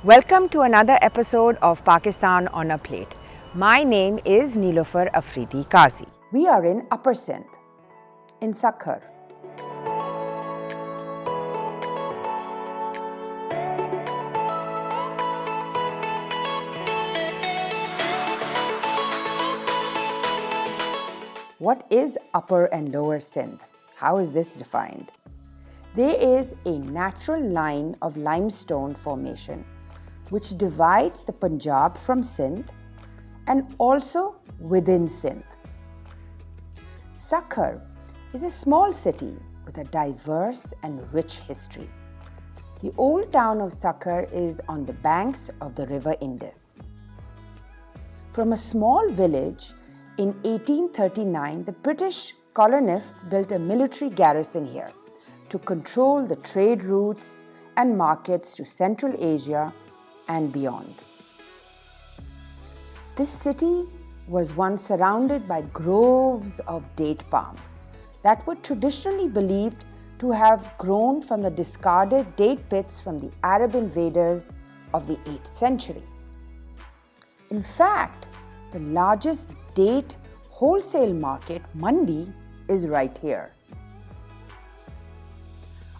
Welcome to another episode of Pakistan on a Plate. My name is Nilofer Afridi Qazi. We are in Upper Sindh, in Sukkur. What is Upper and Lower Sindh? How is this defined? There is a natural line of limestone formation which divides the Punjab from Sindh and also within Sindh. Sukkur is a small city with a diverse and rich history. The old town of Sukkur is on the banks of the river Indus. From a small village, in 1839, the British colonists built a military garrison here to control the trade routes and markets to Central Asia and beyond. This city was once surrounded by groves of date palms that were traditionally believed to have grown from the discarded date pits from the Arab invaders of the 8th century. In fact, the largest date wholesale market, Mandi, is right here.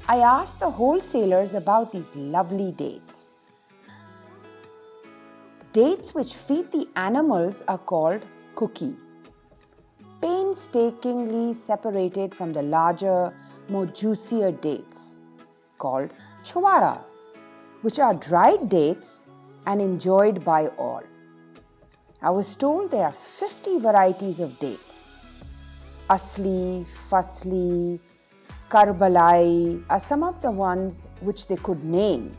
I asked the wholesalers about these lovely dates. Dates which feed the animals are called cookie, painstakingly separated from the larger, more juicier dates called chawaras, which are dried dates and enjoyed by all. I was told there are 50 varieties of dates. Asli, Fasli, Karbalai are some of the ones which they could name.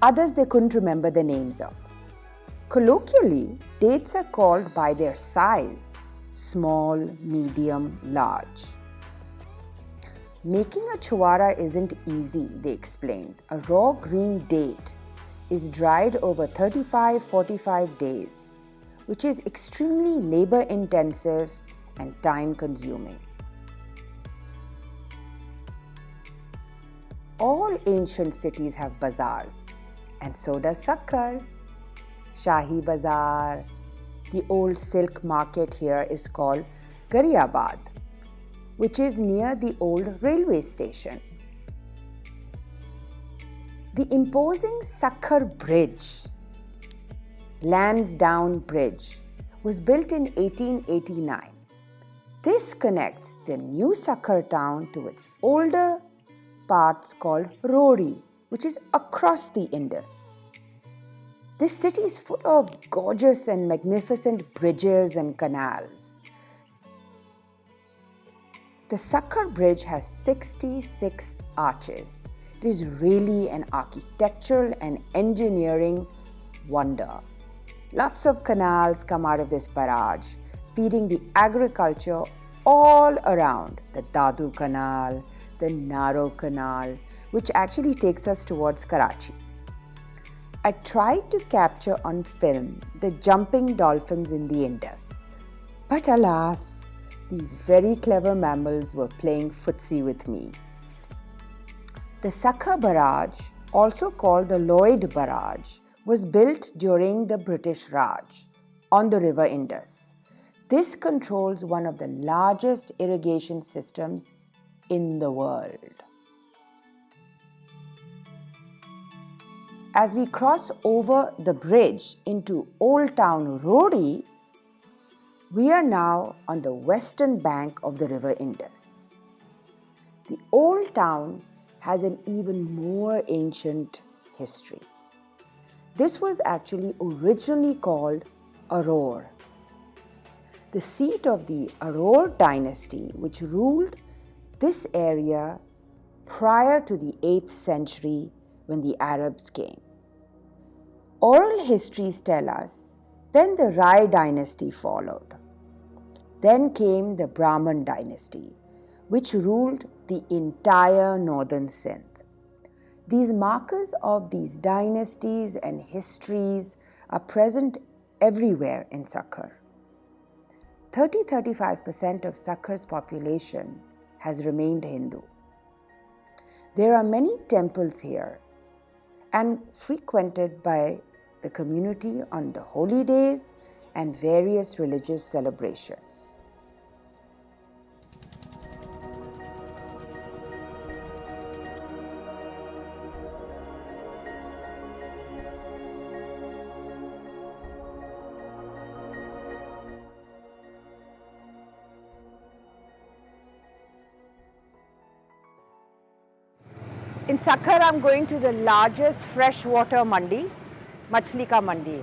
Others they couldn't remember the names of. Colloquially, dates are called by their size: small, medium, large. Making a chawara isn't easy, they explained. A raw green date is dried over 35-45 days, which is extremely labor-intensive and time-consuming. All ancient cities have bazaars, and so does Sukkur. Shahi Bazaar. The old silk market here is called Gariabad, which is near the old railway station. The imposing Sukkur Bridge, Lansdowne Bridge, was built in 1889. This connects the new Sukkur town to its older parts called Rhori, which is across the Indus. This city is full of gorgeous and magnificent bridges and canals. The Sukkur Bridge has 66 arches. It is really an architectural and engineering wonder. Lots of canals come out of this barrage, feeding the agriculture all around. The Dadu Canal, the Naro Canal, which actually takes us towards Karachi. I tried to capture on film the jumping dolphins in the Indus. But alas, these very clever mammals were playing footsie with me. The Sukkur Barrage, also called the Lloyd Barrage, was built during the British Raj on the river Indus. This controls one of the largest irrigation systems in the world. As we cross over the bridge into Old Town Rhori, we are now on the western bank of the river Indus. The old town has an even more ancient history. This was actually originally called Aror, the seat of the Aror dynasty, which ruled this area prior to the 8th century when the Arabs came. Oral histories tell us then the Rai dynasty followed. Then came the Brahman dynasty, which ruled the entire northern Sindh. These markers of these dynasties and histories are present everywhere in Sukkur. 30-35% of Sukkur's population has remained Hindu. There are many temples here, and frequented by the community on the holy days and various religious celebrations. In Sukkur, I'm going to the largest freshwater mandi, Machli ka mandi.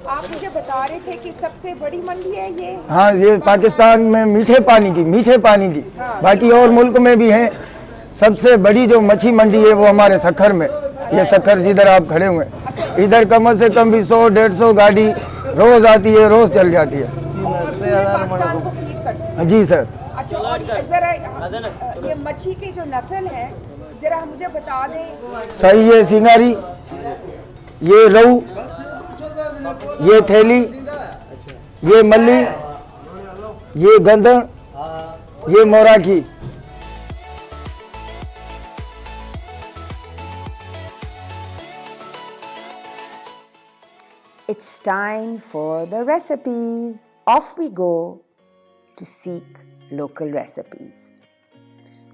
आप मुझे बता रहे थे कि सबसे बड़ी मंडी है ये? हाँ, ये पाकिस्तान में मीठे पानी की हाँ। बाकी और मुल्क में भी हैं। सबसे बड़ी जो मच्छी मंडी है वो हमारे सखर में, ये सखर जिधर आप खड़े हुए हैं, इधर कम से कम भी 100-150 गाड़ी रोज आती है, रोज चल जाती है। जी सर। अच्छा, और जरा ये मच्छी की जो नस्ल है जरा मुझे बता दें। सही, ये सिंगारी, ये रहू, ये थैली, ये मल्ली, ये गंदड़, ये मोराखी। It's time for the recipes. Off we go to seek local recipes.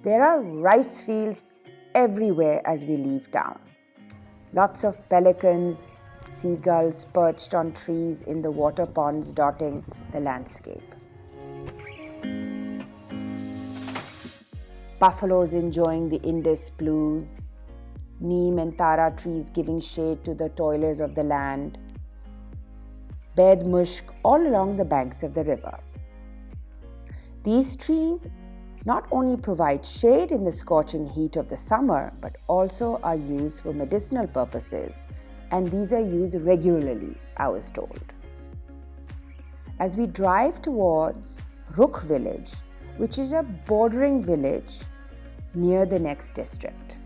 There are rice fields everywhere as we leave town. Lots of pelicans, seagulls perched on trees in the water ponds dotting the landscape. Buffaloes enjoying the Indus blues. Neem and Tara trees giving shade to the toilers of the land. Bedmushk all along the banks of the river. These trees not only provide shade in the scorching heat of the summer, but also are used for medicinal purposes, and these are used regularly, I was told. As we drive towards Rukh village, which is a bordering village near the next district,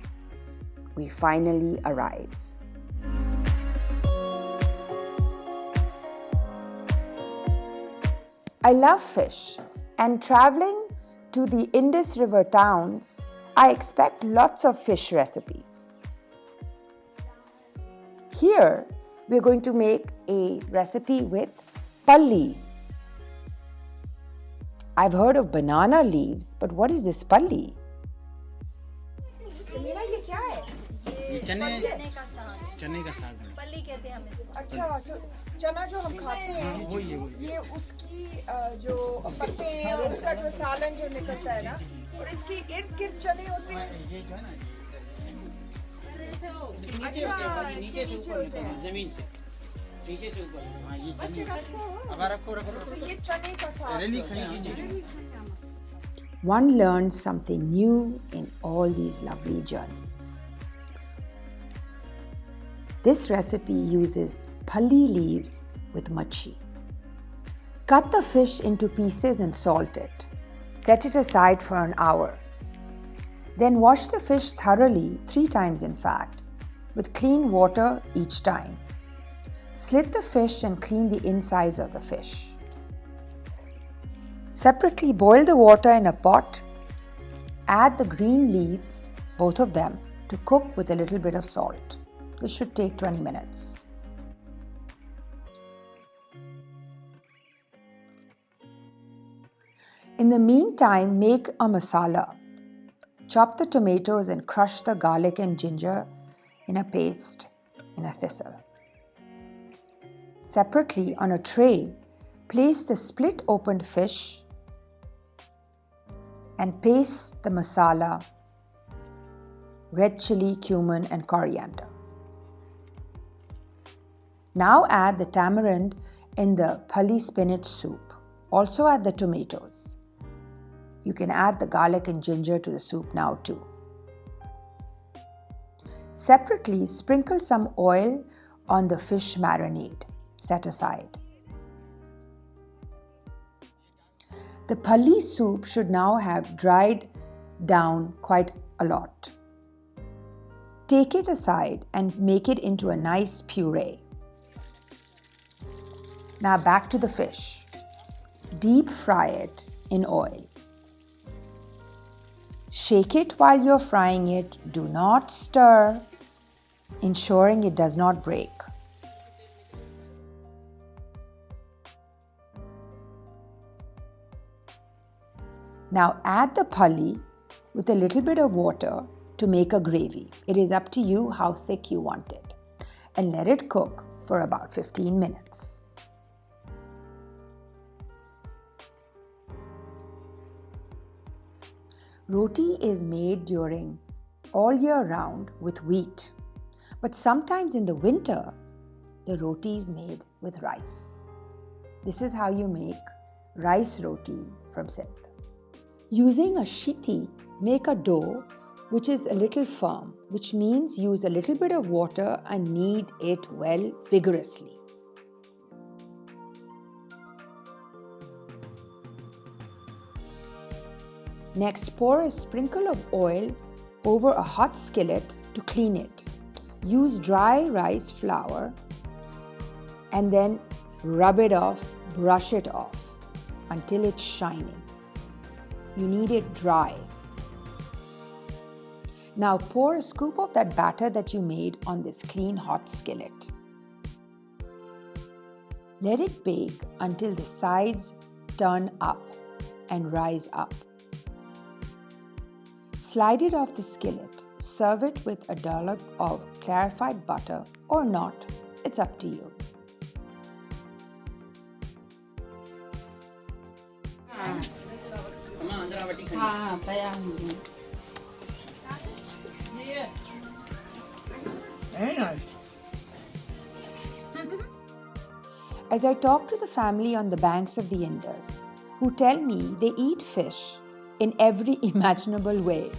we finally arrive. I love fish, and traveling to the Indus River towns, I expect lots of fish recipes. Here, we're going to make a recipe with Palli. I've heard of banana leaves, but what is this Palli? चने का साग पल्ली कहते हैं हम इसे। अच्छा, तो चना जो हम खाते हैं ये उसकी जो पत्ते हैं उसका जो सालन जो निकलता है ना, और इसके इर्द गिर्द चने होते हैं। ये जो है ना नीचे से ऊपर जमीन से नीचे से ऊपर। हाँ, ये चने अब रखो तो ये चने का साग रेली खनी। One learns something new in all these lovely journeys. This recipe uses Phali leaves with Machi. Cut the fish into pieces and salt it. Set it aside for an hour. Then wash the fish thoroughly, 3 times in fact, with clean water each time. Slit the fish and clean the insides of the fish. Separately boil the water in a pot. Add the green leaves, both of them, to cook with a little bit of salt. This should take 20 minutes. In the meantime, make a masala. Chop the tomatoes and crush the garlic and ginger in a paste in a thistle. Separately, on a tray, place the split opened fish and paste the masala, red chili, cumin and coriander. Now add the tamarind in the Phali spinach soup. Also add the tomatoes. You can add the garlic and ginger to the soup now too. Separately, sprinkle some oil on the fish marinade. Set aside. The Phali soup should now have dried down quite a lot. Take it aside and make it into a nice puree. Now back to the fish. Deep fry it in oil. Shake it while you're frying it. Do not stir, ensuring it does not break. Now add the Palli with a little bit of water to make a gravy. It is up to you how thick you want it. And let it cook for about 15 minutes. Roti is made during all year round with wheat. But sometimes in the winter, the roti is made with rice. This is how you make rice roti from Sindh. Using a shiti, make a dough which is a little firm, which means use a little bit of water and knead it well vigorously. Next, pour a sprinkle of oil over a hot skillet to clean it. Use dry rice flour and then rub it off, brush it off until it's shining. You need it dry. Now pour a scoop of that batter that you made on this clean hot skillet. Let it bake until the sides turn up and rise up. Slide it off the skillet. Serve it with a dollop of clarified butter or not. It's up to you. Very nice. As I talk to the family on the banks of the Indus, who tell me they eat fish in every imaginable way.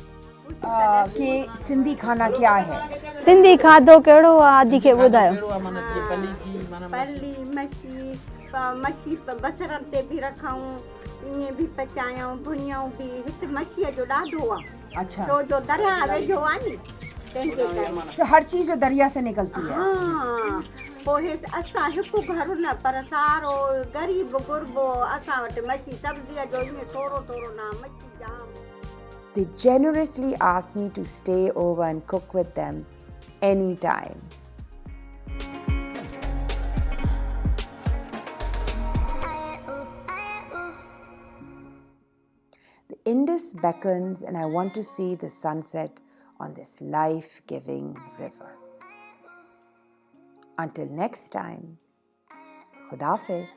कि सिंधी खाना क्या है? सिंधी खाधो कहिड़ो आहे आदि खे ॿुधायो। पल्ली मच्छी मच्छी बसरनि ते बि रखूं ईअं बि पचायूं भुञूं बि हिते मच्छीअ जो ॾाढो आहे। अच्छा। छो जो दरिया वेझो आहे नी तंहिंजे करे। तो हर चीज़ जो दरिया से निकलती है। हाँ पोइ असां हिकु घर न पर सारो ग़रीब गुरबो असां वटि मच्छी सब्ज़ीअ जो ईअं थोरो थोरो न मच्छी जाम। They generously asked me to stay over and cook with them anytime. The Indus beckons and I want to see the sunset on this life-giving river. Until next time, Khuda Hafiz.